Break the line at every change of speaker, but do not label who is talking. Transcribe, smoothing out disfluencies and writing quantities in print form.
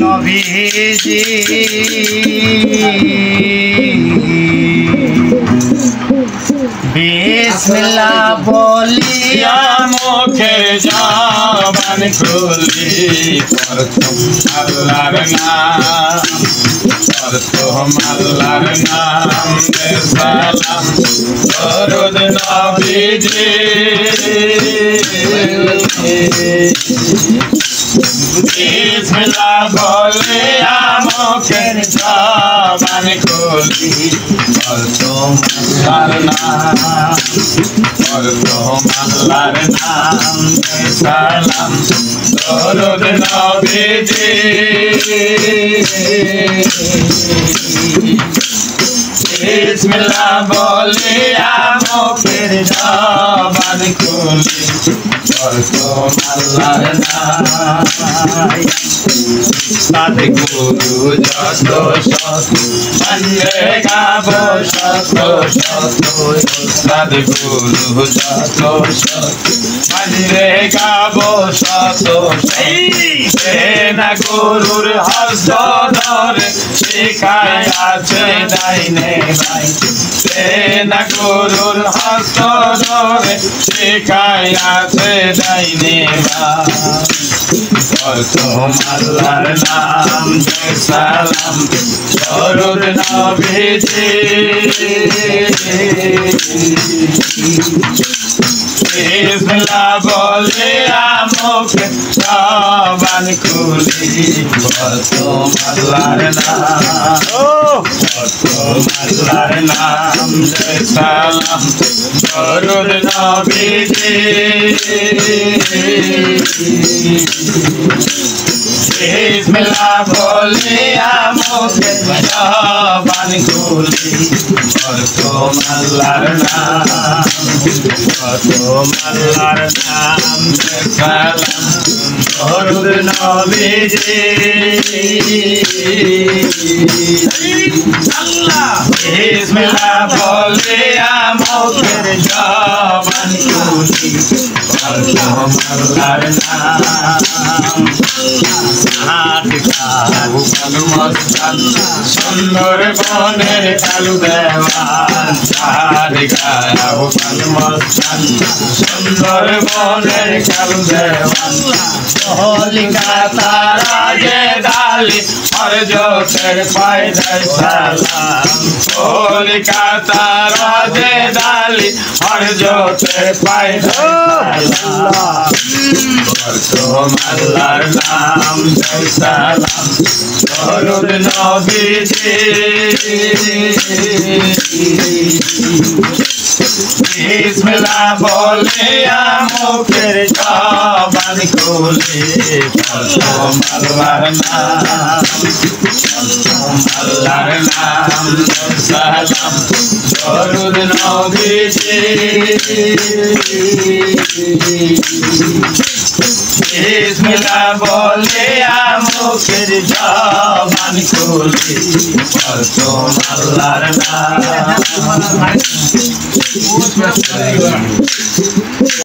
নবীজি বিসমিল্লাহ বলিয়া
মুখে জবান খুলি প্রথম আল্লাহর নাম, প্রথম আল্লাহর নাম সালাম দরুদ নবীজি। বিসমিল্লাহ বলে মুখের জবান খুলি প্রথম আল্লাহর নাম, প্রথম আল্লাহর নাম সালাম দরুদ নবীজি। বিসমিল্লাহ বলে মুখের জবান খুলি প্রথম আল্লাহর নাম। সাধে গুরু যত শত বন্দে গাব শত শত, সাধে গুরু যত শত বন্দে গাব শত শত। না গুরুর হস্ত ধরে শিখায় আছে ডাইনে ভাই, না গুরুর হস্ত ধরে শিখায় আছে ডাইনে ভাই। প্রথম আল্লাহর নাম সালাম দরুদ নবীজি। বিসমিল্লাহ বলে মুখে জবান খুলি প্রথম আল্লাহর নাম, প্রথম আল্লাহর নাম সালাম দরুদ নবীজি। বিসমিল্লাহ বলে মুখে জবান খুলি প্রথম আল্লাহর নাম, প্রথম আল্লাহর নাম সালাম দরুদ নবীজি। বিসমিল্লাহ বলে মুখের জবান খুলি প্রথম আল্লাহর নাম। সুন্দর বনের কালু দেওয়ান, সুন্দর বনের কালু দেওয়ান। কলিকাতা রাজে ডালি হরজতের পায়দায় সালাম, কলিকাতা রাজে ডালি হরজতের পায়দায় সালাম। প্রথম আল্লাহর নাম সালাম দরুদ নবীজি। বিসমিল্লাহ বলে মুখের জবান খুলি প্রথম আল্লাহর নাম, প্রথম আল্লাহর নাম সালাম দরুদ নবীজি। বিসমিল্লাহ বলে মুখের জবান খুলি প্রথম আল্লাহর নাম।